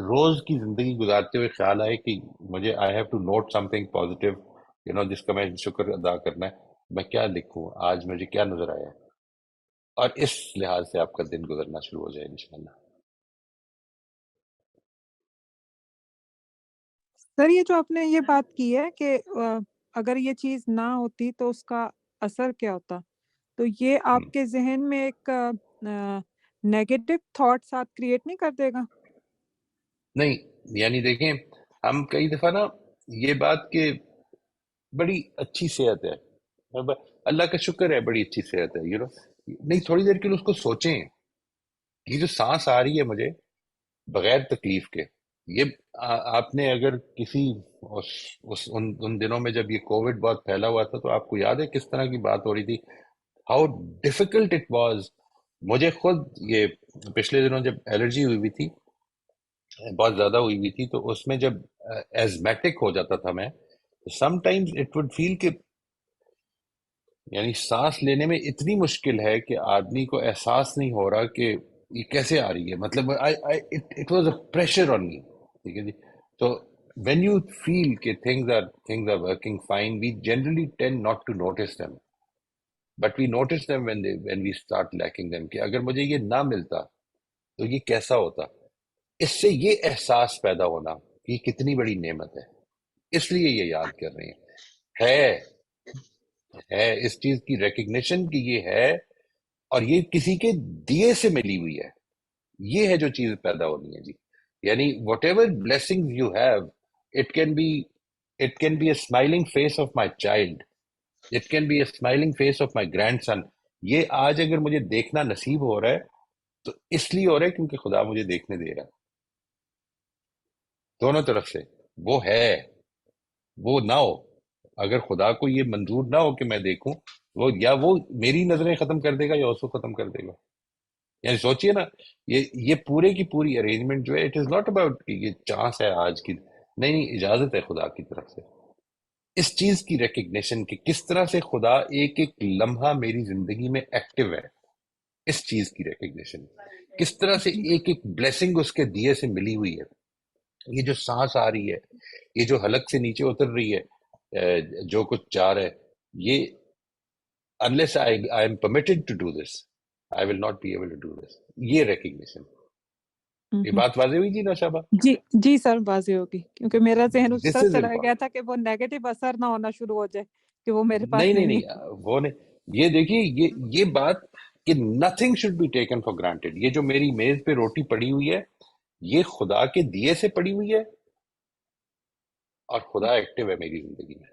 روز کی زندگی گزارتے ہوئے خیال آئے کہ مجھے I have to note something positive, جس کا میں شکر ادا کرنا ہے. میں کیا لکھوں آج، مجھے کیا نظر آیا، اور اس لحاظ سے آپ کا دن گزرنا شروع ہو جائے انشاءاللہ. سر یہ جو آپ نے یہ بات کی ہے کہ اگر یہ چیز نہ ہوتی تو اس کا اثر کیا ہوتا، تو یہ آپ کے ذہن میں ایک نیگیٹو تھاٹس آپ کریٹ نہیں کر دے گا؟ نہیں، یعنی دیکھیں ہم کئی دفعہ نا یہ بات کہ بڑی اچھی صحت ہے، اللہ کا شکر ہے بڑی اچھی صحت ہے، نہیں تھوڑی دیر کے لیے اس کو سوچیں. یہ جو سانس آ رہی ہے مجھے بغیر تکلیف کے، یہ آپ نے اگر کسی ان دنوں میں جب یہ کووڈ بہت پھیلا ہوا تھا تو آپ کو یاد ہے کس طرح کی بات ہو رہی تھی، ہاؤ ڈیفیکلٹ اٹ واز. مجھے خود یہ پچھلے دنوں جب الرجی ہوئی ہوئی تھی، بہت زیادہ ہوئی ہوئی تھی، تو اس میں جب ایزمیٹک ہو جاتا تھا میں، sometimes it would feel کہ یعنی سانس لینے میں اتنی مشکل ہے کہ آدمی کو احساس نہیں ہو رہا کہ یہ کیسے آ رہی ہے. مطلب it was a pressure on me. ٹھیک ہے جی. تو وین یو فیل کہ things are working fine, we generally tend not to notice them, but we notice them when we start lacking them. کہ اگر مجھے یہ نہ ملتا تو یہ کیسا ہوتا. اس سے یہ احساس پیدا ہونا کہ یہ کتنی بڑی نعمت ہے، اس لیے یہ یاد کر رہے ہیں. ہے اس چیز کی ریکگنیشن کہ یہ ہے اور یہ کسی کے دیے سے ملی ہوئی ہے. یہ ہے جو چیز پیدا ہونی ہے جی. یعنی whatever blessing you have, it can be a smiling face of my child, it can be a smiling face of my grandson. یہ آج اگر مجھے دیکھنا نصیب ہو رہا ہے تو اس لیے ہو رہا ہے کیونکہ خدا مجھے دیکھنے دے رہا ہے. دونوں طرف سے وہ ہے، وہ نہ ہو، اگر خدا کو یہ منظور نہ ہو کہ میں دیکھوں، وہ میری نظریں ختم کر دے گا یا اس کو ختم کر دے گا. یعنی سوچئے نا، یہ پورے کی پوری ارینجمنٹ جو ہے، اٹ از ناٹ اباؤٹ کہ یہ چانس ہے آج کی، نہیں، اجازت ہے خدا کی طرف سے. اس چیز کی ریکگنیشن کہ کس طرح سے خدا ایک ایک لمحہ میری زندگی میں ایکٹیو ہے، اس چیز کی ریکگنیشن، کس طرح سے ایک ایک بلیسنگ اس کے دیے سے ملی ہوئی ہے. یہ جو سانس آ رہی ہے، یہ جو حلق سے نیچے اتر رہی ہے، جو کچھ جا رہا ہے، یہ unless I am permitted to do this, I will not be able to do this. یہ ریکگنیشن. یہ بات واضح ہوئی جی نوشابہ؟ جی سر واضح ہوگی، کیونکہ میرا ذہن اس This طرف is چلا گیا important. تھا کہ وہ نیگیٹو اثر نہ ہونا شروع ہو جائے کہ وہ میرے پاس نہیں، نہیں ہے. وہ نہیں. یہ دیکھیے یہ بات کہ nothing should be taken for granted. یہ جو میری میز پہ روٹی پڑی ہوئی ہے، یہ خدا کے دیے سے پڑی ہوئی ہے اور خدا ایکٹیو ہے میری زندگی میں.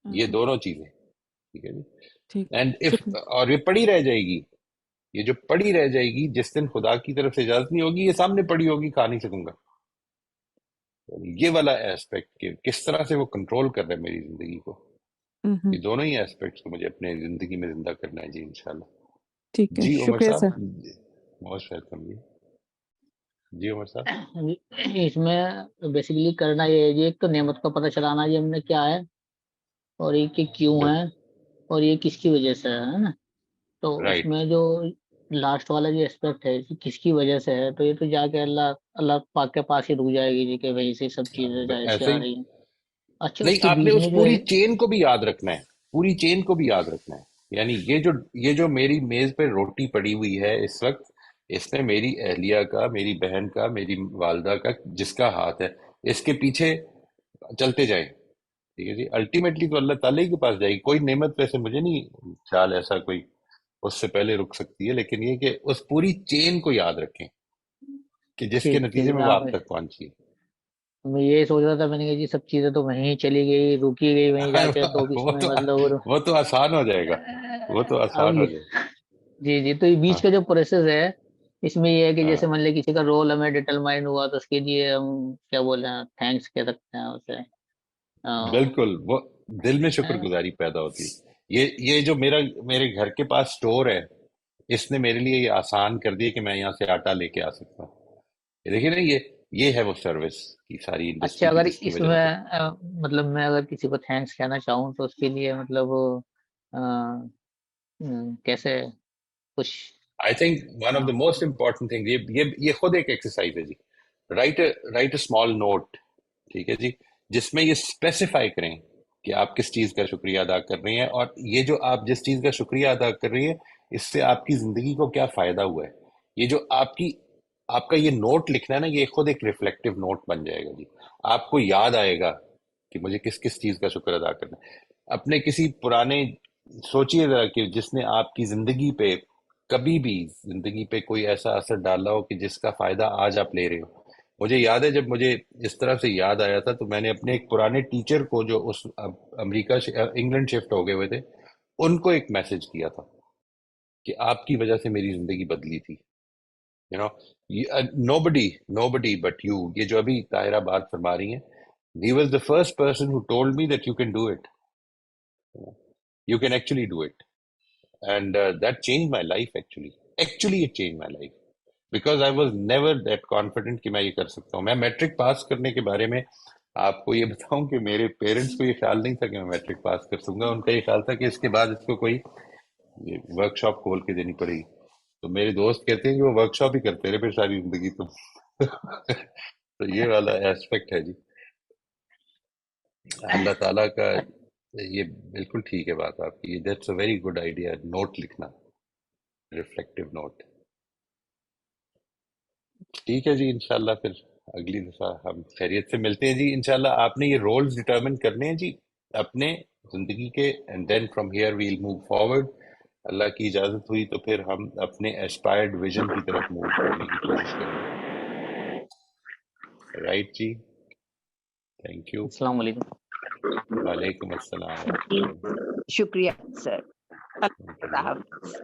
یہ دونوں چیزیں ٹھیک ہے جی. اینڈ اور یہ پڑی رہ جائے گی، یہ جو پڑی رہ جائے گی، جس دن خدا کی طرف سے اجازت نہیں ہوگی، یہ سامنے پڑی ہوگی، کھا نہیں سکوں گا. یہ والا ایسپیکٹ کہ کس طرح سے وہ کنٹرول کر رہا ہے میری زندگی کو، یہ دونوں ہی ایسپیکٹس کو مجھے اپنے زندگی میں زندہ کرنا ہے جی انشاءاللہ. ٹھیک ہے، جی عمر شکریہ صاحب. سر. موسٹ ویلکم جی عمر صاحب. اس میں بیسیکلی کرنا یہ ہے جی، ایک تو نعمت کا پتہ چلانا جی ہم نے کیا ہے اور یہ کہ کیوں ہے اور یہ کس کی وجہ سے ہے نا. تو اس رائٹ. میں جو لاسٹ والا جو اسپیکٹ ہے کہ کس کی وجہ سے ہے، تو یہ تو جا کے اللہ پاک کے پاس ہی رک جائے گی جی کہ وہی سے سب چیزیں ظاہر سے ایسے آ ہی رہی ہیں. اچھا اس نہیں، کے آپ نے بیچ اس میں جو پوری ہے چین کو بھی یاد رکھنا ہے، پوری چین کو بھی یاد رکھنا ہے. یعنی یہ جو میری میز پہ روٹی پڑی ہوئی ہے اس وقت، اس میں میری اہلیہ کا، میری بہن کا، میری والدہ کا، جس کا ہاتھ ہے، اس کے پیچھے چلتے جائیں. ٹھیک ہے جی. الٹیمیٹلی تو اللہ تعالیٰ ہی کے پاس جائے گی. کوئی نعمت ویسے مجھے نہیں خیال ایسا کوئی اس سے پہلے رک سکتی ہے، لیکن یہ کہ اس پوری چین کو یاد رکھیں کہ جس کے ٹھیک نتیجے ٹھیک میں وہ آپ تک پہنچی. میں یہ سوچ رہا تھا، میں نے کہا جی سب چیزیں تو وہیں چلی گئی، رکی گئی وہیں جا کے، تو اس وہ میں تو مطلب وہ تو آسان ہو جائے گا، وہ تو اب آسان ہو جائے گا. جی جی. تو یہ بیچ ہاں کا جو پروسیس ہے اس میں یہ ہے کہ ہاں جیسے مان لیں کسی کا رول ہمیں ڈیٹرمائن ہوا تو اس کے لیے ہم کیا بولے ہیں، تھینکس کہہ سکتے ہیں اسے. بالکل. وہ دل میں شکر گزاری پیدا ہوتی ہے. یہ جو میرے گھر کے پاس سٹور ہے، اس نے میرے لیے یہ آسان کر دیا کہ میں یہاں سے آٹا لے کے آ سکتا ہوں. یہ دیکھیے نا، یہ ہے وہ سروس کی ساری اچھا انڈسٹری کی اگر جس کی اس وجہ میں سے. مطلب میں اگر کسی کو تھینکس کہنا چاہوں تو اس کے لیے مطلب کیسے کچھ I think one of the most important thing, یہ خود ایک ایکسرسائز ہے جی. Write a small note. ٹھیک ہے جی. جس میں یہ اسپیسیفائی کریں کہ آپ کس چیز کا شکریہ ادا کر رہی ہیں، اور یہ جو آپ جس چیز کا شکریہ ادا کر رہی ہیں اس سے آپ کی زندگی کو کیا فائدہ ہوا ہے. یہ جو آپ کا یہ نوٹ لکھنا ہے نا، یہ خود ایک ریفلیکٹیو نوٹ بن جائے گا جی. آپ کو یاد آئے گا کہ مجھے کس کس چیز کا شکر ادا کرنا ہے. اپنے کسی پرانے سوچئے ذرا کہ جس نے آپ کی زندگی پہ کبھی بھی زندگی پہ کوئی ایسا اثر ڈالا ہو کہ جس کا فائدہ آج آپ لے رہے ہو. مجھے یاد ہے جب مجھے اس طرح سے یاد آیا تھا تو میں نے اپنے ایک پرانے ٹیچر کو، جو اس انگلینڈ شفٹ ہو گئے ہوئے تھے، ان کو ایک میسج کیا تھا کہ آپ کی وجہ سے میری زندگی بدلی تھی. You know buddy but you. یہ جو ابھی طاہرہ بات فرما رہی ہیں، he was the first person who told me that you can do it. You can actually do it. And that changed my life actually. Actually it changed my life. Because I was never that confident کہ میں یہ کر سکتا ہوں. میں matric pass کرنے کے بارے میں آپ کو یہ بتاؤں کہ میرے پیرنٹس کو یہ خیال نہیں تھا کہ میں میٹرک پاس کر سکوں گا. ان کا یہ خیال تھا کہ اس کے بعد اس کو کوئی ورک شاپ کھول کے دینی پڑے گی. تو میرے دوست کہتے ہیں کہ وہ ورک شاپ ہی کرتے رہے پھر ساری زندگی. تو یہ والا ایسپیکٹ ہے جی. اللہ تعالیٰ کا یہ بالکل ٹھیک ہے بات آپ کی. That's a very good idea, note لکھنا، ریفلیکٹیو نوٹ. ٹھیک ہے جی. انشاءاللہ پھر اگلی دفعہ ہم خیریت سے ملتے ہیں جی. انشاءاللہ آپ نے یہ رولز ڈٹرمن کرنے ہیں جی اپنے زندگی کے، and then from here we'll move forward. اللہ کی اجازت ہوئی تو پھر ہم اپنے ایسپائرڈ ویژن کی طرف موو کرنے کی کوشش کریں گے. رائٹ جی. Thank you. السلام علیکم. وعلیکم السلام ورحمۃ اللہ. شکریہ سر. Thank you. خدا حافظ.